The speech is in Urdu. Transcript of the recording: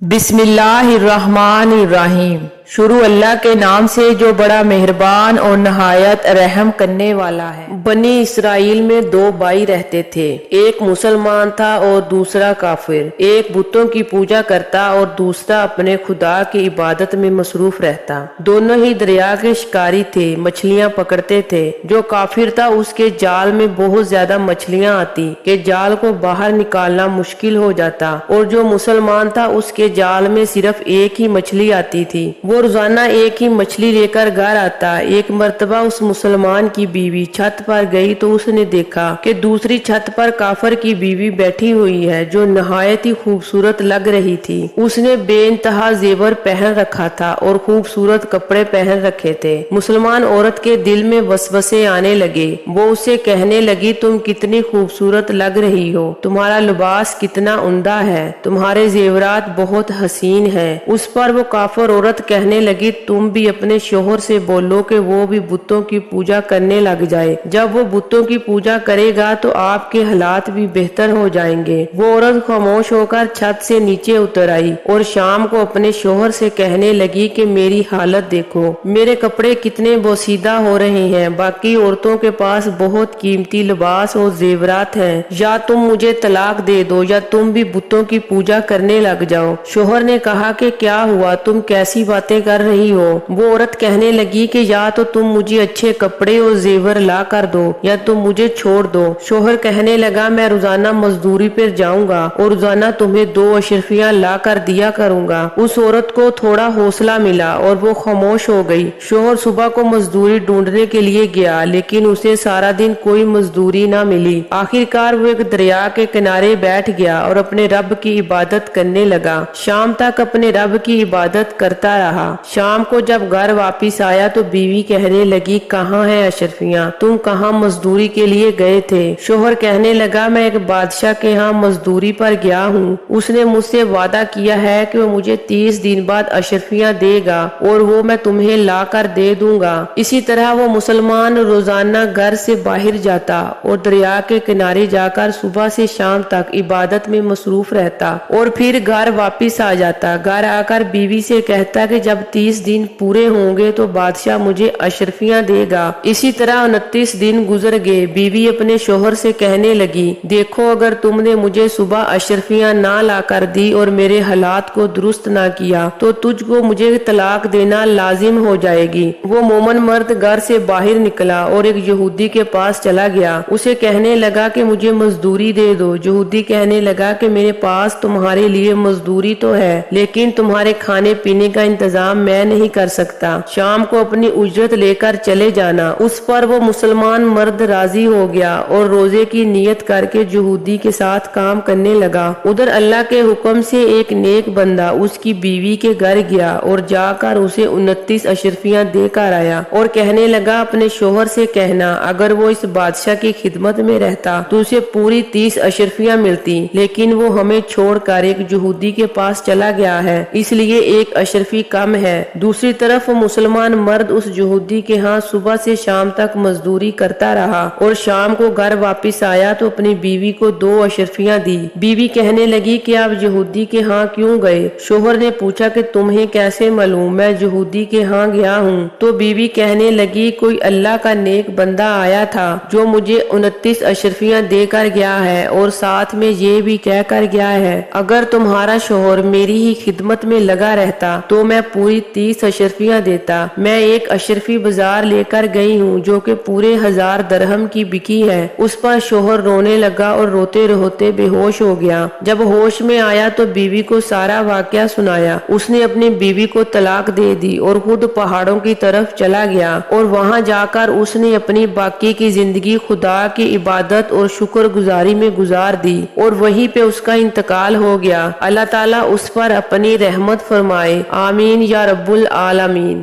بسم اللہ الرحمن الرحیم۔ شروع اللہ کے نام سے جو بڑا مہربان اور نہایت رحم کرنے والا ہے۔ بنی اسرائیل میں دو بھائی رہتے تھے، ایک مسلمان تھا اور دوسرا کافر۔ ایک بتوں کی پوجا کرتا اور دوسرا اپنے خدا کی عبادت میں مصروف رہتا۔ دونوں ہی دریا کے شکاری تھے، مچھلیاں پکڑتے تھے۔ جو کافر تھا اس کے جال میں بہت زیادہ مچھلیاں آتی کہ جال کو باہر نکالنا مشکل ہو جاتا، اور جو مسلمان تھا اس کے جال میں صرف ایک ہی مچھلی آتی تھی۔ وہ روزانہ ایک ہی مچھلی لے کر گھر آتا۔ ایک مرتبہ اس مسلمان کی بیوی چھت پر گئی تو اس نے دیکھا کہ دوسری چھت پر کافر کی بیوی بیٹھی ہوئی ہے جو نہایت ہی خوبصورت لگ رہی تھی۔ اس نے بے انتہا زیور پہن رکھا تھا اور خوبصورت کپڑے پہن رکھے تھے۔ مسلمان عورت کے دل میں وسوسے آنے لگے۔ وہ اسے کہنے لگی، تم کتنی خوبصورت لگ رہی ہو، تمہارا لباس کتنا عمدہ ہے، تمہارے زیورات بہت حسین ہیں۔ اس پر وہ کافر عورت کہنے لگی، تم بھی اپنے شوہر سے بولو کہ وہ بھی بتوں کی پوجا کرنے لگ جائے۔ جب وہ بتوں کی پوجا کرے گا تو آپ کے حالات بھی بہتر ہو جائیں گے۔ وہ عورت خاموش ہو کر چھت سے نیچے اتر آئی اور شام کو اپنے شوہر سے کہنے لگی کہ میری حالت دیکھو، میرے کپڑے کتنے بوسیدہ ہو رہے ہیں، باقی عورتوں کے پاس بہت قیمتی لباس اور زیورات ہیں، یا تم مجھے طلاق دے دو یا تم بھی بتوں کی پوجا کرنے لگ جاؤ۔ شوہر نے کہا کہ کیا ہوا، تم کیسی باتیں کر رہی ہو؟ وہ عورت کہنے لگی کہ یا تو تم مجھے اچھے کپڑے اور زیور لا کر دو یا تم مجھے چھوڑ دو۔ شوہر کہنے لگا، میں روزانہ مزدوری پر جاؤں گا اور روزانہ تمہیں 2 اشرفیاں لا کر دیا کروں گا۔ اس عورت کو تھوڑا حوصلہ ملا اور وہ خاموش ہو گئی۔ شوہر صبح کو مزدوری ڈھونڈنے کے لیے گیا لیکن اسے سارا دن کوئی مزدوری نہ ملی۔ آخر کار وہ ایک دریا کے کنارے بیٹھ گیا اور اپنے رب کی عبادت کرنے لگا۔ شام تک اپنے رب کی عبادت کرتا رہا۔ شام کو جب گھر واپس آیا تو بیوی کہنے لگی، کہاں ہیں اشرفیاں، تم کہاں مزدوری کے لیے گئے تھے؟ شوہر کہنے لگا، میں ایک بادشاہ کے ہاں مزدوری پر گیا ہوں، اس نے مجھ سے وعدہ کیا ہے کہ وہ مجھے 30 دن بعد اشرفیاں دے گا اور وہ میں تمہیں لا کر دے دوں گا۔ اسی طرح وہ مسلمان روزانہ گھر سے باہر جاتا اور دریا کے کنارے جا کر صبح سے شام تک عبادت میں مصروف رہتا اور پھر گھر واپس آ جاتا۔ گھر آ کر بیوی سے کہتا کہ جب 30 دن پورے ہوں گے تو بادشاہ مجھے اشرفیاں دے گا۔ اسی طرح 29 دن گزر گئے۔ بیوی اپنے شوہر سے کہنے لگی، دیکھو اگر تم نے مجھے صبح اشرفیاں نہ لا کر دی اور میرے حالات کو درست نہ کیا تو تجھ کو مجھے طلاق دینا لازم ہو جائے گی۔ وہ مومن مرد گھر سے باہر نکلا اور ایک یہودی کے پاس چلا گیا۔ اسے کہنے لگا کہ مجھے مزدوری دے دو۔ یہودی کہنے لگا کہ میرے پاس تمہارے لیے مزدوری تو ہے لیکن تمہارے کھانے پینے کا انتظام میں نہیں کر سکتا، شام کو اپنی اجرت لے کر چلے جانا۔ اس پر وہ مسلمان مرد راضی ہو گیا اور روزے کی نیت کر کے یہودی کے ساتھ کام کرنے لگا۔ ادھر اللہ کے حکم سے ایک نیک بندہ اس کی بیوی کے گھر گیا اور جا کر اسے 29 اشرفیاں دے کر آیا اور کہنے لگا، اپنے شوہر سے کہنا اگر وہ اس بادشاہ کی خدمت میں رہتا تو اسے پوری 30 اشرفیاں ملتی، لیکن وہ ہمیں چھوڑ کر ایک یہودی کے پاس چلا گیا ہے، اس لیے ایک اشرفی کم ہے۔ دوسری طرف وہ مسلمان مرد اس یہودی کے ہاں صبح سے شام تک مزدوری کرتا رہا اور شام کو گھر واپس آیا تو اپنی بیوی کو 2 اشرفیاں دی۔ بیوی کہنے لگی کہ آپ یہودی کے ہاں کیوں گئے؟ شوہر نے پوچھا کہ تمہیں کیسے معلوم میں یہودی کے ہاں گیا ہوں؟ تو بیوی کہنے لگی، کوئی اللہ کا نیک بندہ آیا تھا جو مجھے 29 اشرفیاں دے کر گیا ہے اور ساتھ میں یہ بھی کہہ کر گیا ہے اگر تمہارا شوہر میری ہی خدمت میں لگا رہتا تو میں پوری 30 اشرفیاں دیتا۔ میں ایک اشرفی بازار لے کر گئی ہوں جو کہ پورے 1000 درہم کی بکی ہے۔ اس پر شوہر رونے لگا اور روتے روتے بے ہوش ہو گیا۔ جب ہوش میں آیا تو بیوی کو سارا واقعہ سنایا۔ اس نے اپنی بیوی کو طلاق دے دی اور خود پہاڑوں کی طرف چلا گیا اور وہاں جا کر اس نے اپنی باقی کی زندگی خدا کی عبادت اور شکر گزاری میں گزار دی اور وہیں پہ اس کا انتقال ہو گیا۔ اللہ تعالیٰ اس پر اپنی رحمت فرمائے، آمین یا رب العالمین۔